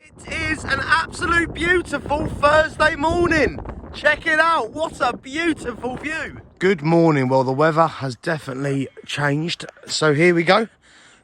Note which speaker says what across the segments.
Speaker 1: It is an absolute beautiful Thursday morning. Check it out, what a beautiful view. Good morning. Well, the weather has definitely changed. So here we go.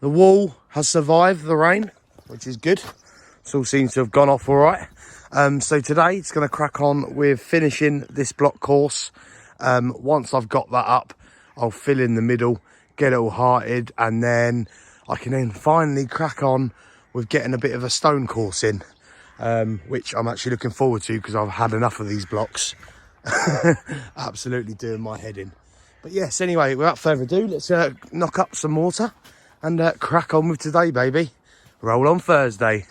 Speaker 1: The wall has survived the rain, which is good. It all seems to have gone off all right. So today it's going to crack on with finishing this block course. Once I've got that up, I'll fill in the middle, get it all hearted, and then I can then finally crack on with getting a bit of a stone course in, which I'm actually looking forward to because I've had enough of these blocks. Absolutely doing my head in. But yes, anyway, without further ado, let's knock up some mortar and crack on with today, baby. Roll on Thursday.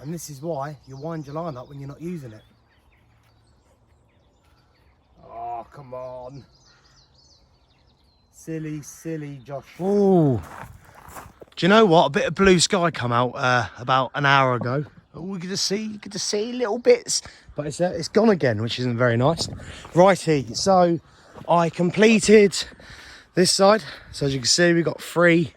Speaker 1: And this is why you wind your line up when you're not using it. Oh, come on. Silly, silly Josh. Oh, do you know what? A bit of blue sky come out about an hour ago. Oh, we get to see little bits, but it's gone again, which isn't very nice. Righty, so I completed this side. So as you can see, we got three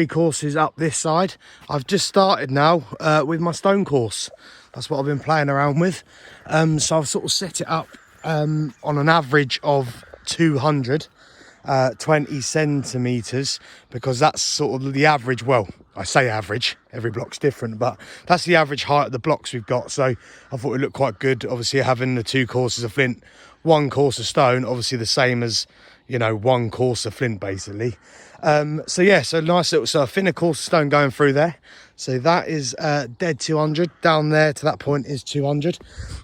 Speaker 1: courses up this side. I've just started now with my stone course. That's what I've been playing around with. So I've sort of set it up on an average of 220 centimetres, because that's sort of the average. Well, I say average, every block's different, but that's the average height of the blocks we've got. So I thought it looked quite good, obviously having the two courses of flint, one course of stone, obviously the same as, you know, one course of flint basically. So yeah, so nice little, so a thinner course of stone going through there. So that is dead 200. Down there to that point is 200.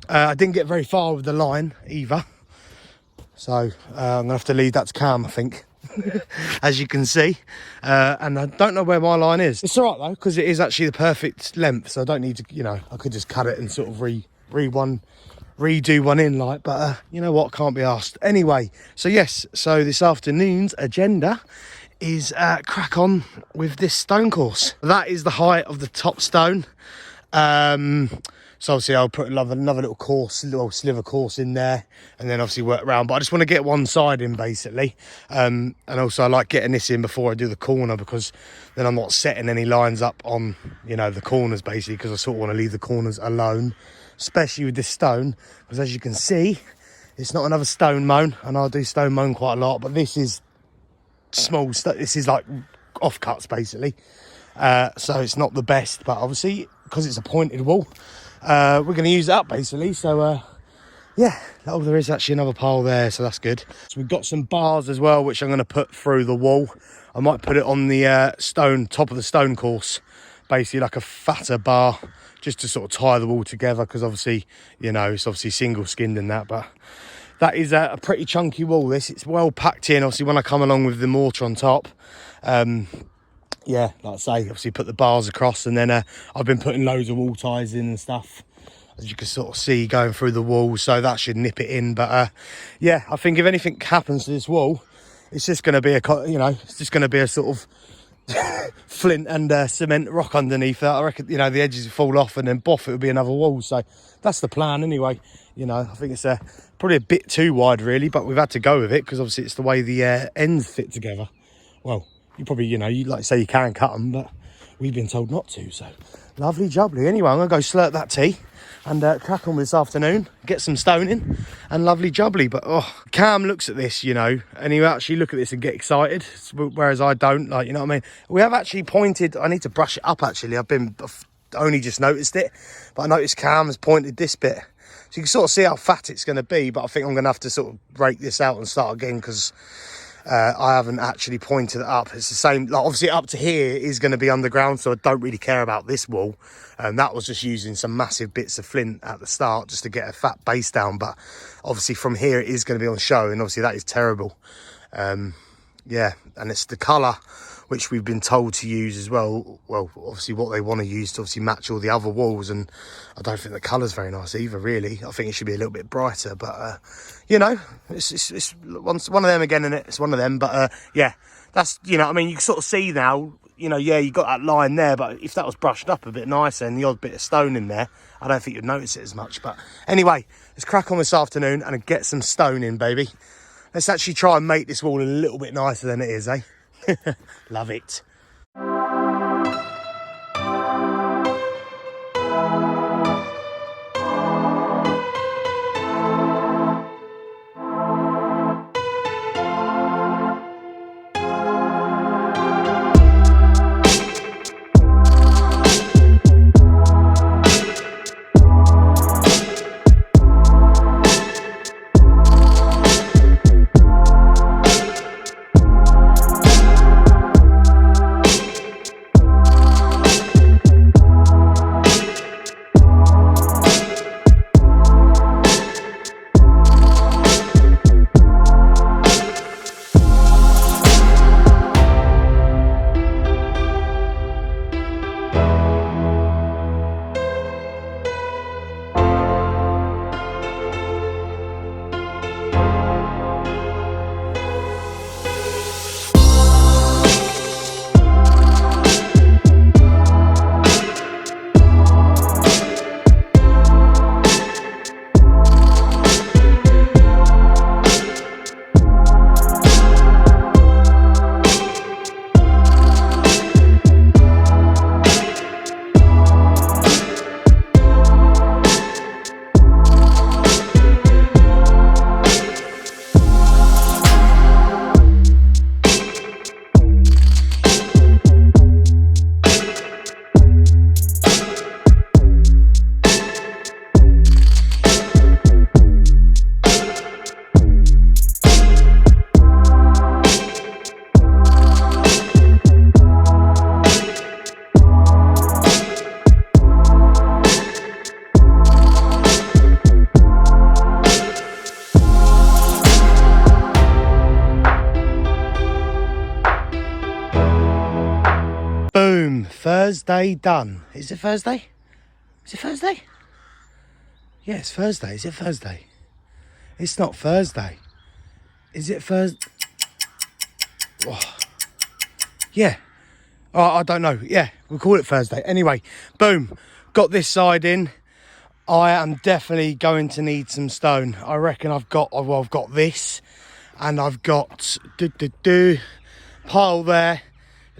Speaker 1: I didn't get very far with the line either. So I'm gonna have to leave that to Cam, I think, as you can see. And I don't know where my line is. It's all right though, because it is actually the perfect length. So I don't need to, you know, I could just cut it and sort of redo one in, like, but you know what, can't be asked. Anyway, so yes, so this afternoon's agenda is crack on with this stone course. That is the height of the top stone. So obviously I'll put another little course, little sliver course in there, and then obviously work around. But I just want to get one side in basically. And also I like getting this in before I do the corner, because then I'm not setting any lines up on, you know, the corners basically, because I sort of want to leave the corners alone, especially with this stone, because as you can see, it's not another stone mown, and I do stone mown quite a lot, but this is small stuff. This is like offcuts basically. So it's not the best, but obviously because it's a pointed wall, we're going to use it up basically. So yeah, oh, there is actually another pile there, so that's good. So we've got some bars as well, which I'm going to put through the wall. I might put it on the top of the stone course, basically like a fatter bar, just to sort of tie the wall together, because obviously, you know, it's obviously single skinned and that, but that is a pretty chunky wall, this. It's well packed in, obviously, when I come along with the mortar on top. Yeah, like I say, obviously put the bars across, and then I've been putting loads of wall ties in and stuff, as you can sort of see going through the wall, so that should nip it in. But yeah, I think if anything happens to this wall, it's just going to be a, you know, it's just going to be a sort of flint and cement rock underneath that. I reckon, you know, the edges will fall off and then boff, it would be another wall. So that's the plan anyway. You know, I think it's probably a bit too wide really, but we've had to go with it because obviously it's the way the ends fit together. Well, you probably, you know, you like to say you can cut them, but we've been told not to. So lovely jubbly. Anyway, I'm gonna go slurp that tea and crack on with this afternoon, get some stoning and lovely jubbly. But Cam looks at this, you know, and he actually look at this and get excited, whereas I don't, like, you know what I mean. We have actually pointed, I need to brush it up actually, I've only just noticed it, but I noticed Cam has pointed this bit, so you can sort of see how fat it's going to be. But I think I'm going to have to sort of break this out and start again because I haven't actually pointed it up. It's the same, like obviously up to here is going to be underground, so I don't really care about this wall. And that was just using some massive bits of flint at the start just to get a fat base down. But obviously from here it is going to be on show, and obviously that is terrible. Yeah, and it's the colour which we've been told to use as well. Well, obviously what they want to use to obviously match all the other walls, and I don't think the colour's very nice either really. I think it should be a little bit brighter, but you know, it's one of them again, isn't it? It's one of them, but yeah, that's, you know, I mean, you can sort of see now, you know, yeah, you got that line there, but if that was brushed up a bit nicer and the odd bit of stone in there, I don't think you'd notice it as much. But anyway, let's crack on this afternoon and get some stone in, baby. Let's actually try and make this wall a little bit nicer than it is, eh? Love it. Boom, Thursday done. Is it Thursday? Is it Thursday? Yeah, it's Thursday. Is it Thursday? It's not Thursday. Is it Thursday? Oh. Yeah. Oh, I don't know. Yeah, we'll call it Thursday. Anyway, boom, got this side in. I am definitely going to need some stone. I reckon I've got this, and I've got pile there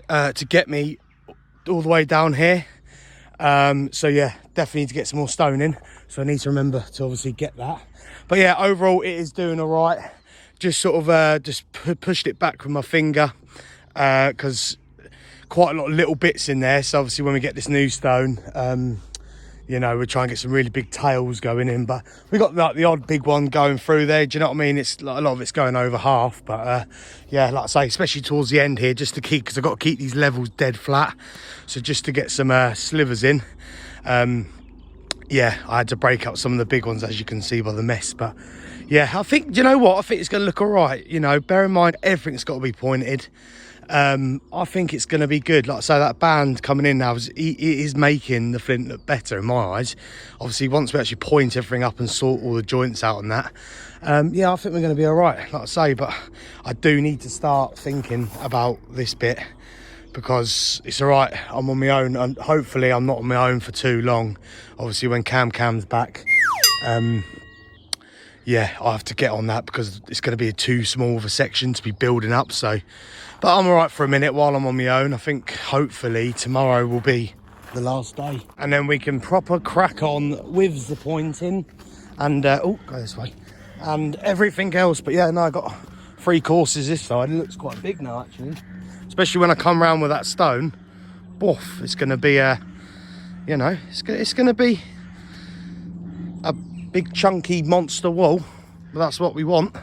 Speaker 1: to get me all the way down here. So yeah, definitely need to get some more stone in. So I need to remember to obviously get that. But yeah, overall it is doing all right. Just sort of just pushed it back with my finger because quite a lot of little bits in there. So obviously when we get this new stone, you know, we're trying to get some really big tails going in, but we got like the odd big one going through there. Do you know what I mean? It's like a lot of it's going over half, but yeah, like I say, especially towards the end here, just to keep, because I've got to keep these levels dead flat. So just to get some slivers in. Yeah, I had to break up some of the big ones, as you can see by the mess. But yeah, I think, do you know what? I think it's going to look all right. You know, bear in mind, everything's got to be pointed. I think it's going to be good. Like I say, that band coming in now, it is making the Flint look better in my eyes. Obviously, once we actually point everything up and sort all the joints out and that, yeah, I think we're going to be all right, like I say. But I do need to start thinking about this bit, because it's all right. I'm on my own, and hopefully I'm not on my own for too long. Obviously, when Cam's back, yeah, I have to get on that because it's going to be too small of a section to be building up. So, but I'm all right for a minute while I'm on my own. I think hopefully tomorrow will be the last day, and then we can proper crack on with the pointing and oh, go this way, and everything else. But yeah, no, I got 3 courses this side. It looks quite big now, actually, especially when I come round with that stone. Boof, it's going to be a, you know, it's going to be a big chunky monster wall, but that's what we want.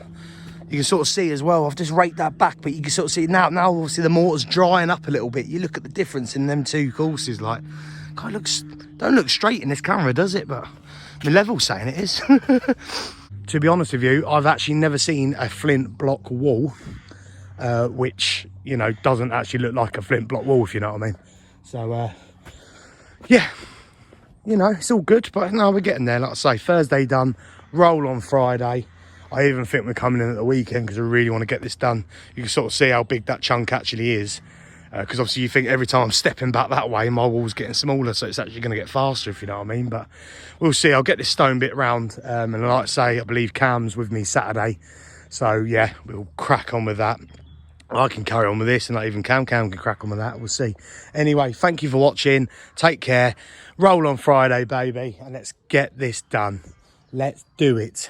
Speaker 1: You can sort of see as well, I've just raked that back, but you can sort of see now obviously the mortar's drying up a little bit. You look at the difference in them 2 courses, like, God, don't look straight in this camera, does it? But the level's saying it is. To be honest with you, I've actually never seen a flint block wall, which, you know, doesn't actually look like a flint block wall, if you know what I mean. So, yeah, you know, it's all good, but no, we're getting there. Like I say, Thursday done, roll on Friday. I even think we're coming in at the weekend because we really want to get this done. You can sort of see how big that chunk actually is. Because obviously you think every time I'm stepping back that way, my wall's getting smaller, so it's actually going to get faster, if you know what I mean. But we'll see. I'll get this stone bit round. And like I say, I believe Cam's with me Saturday. So, yeah, we'll crack on with that. I can carry on with this, and not even Cam can crack on with that. We'll see. Anyway, thank you for watching. Take care. Roll on Friday, baby. And let's get this done. Let's do it.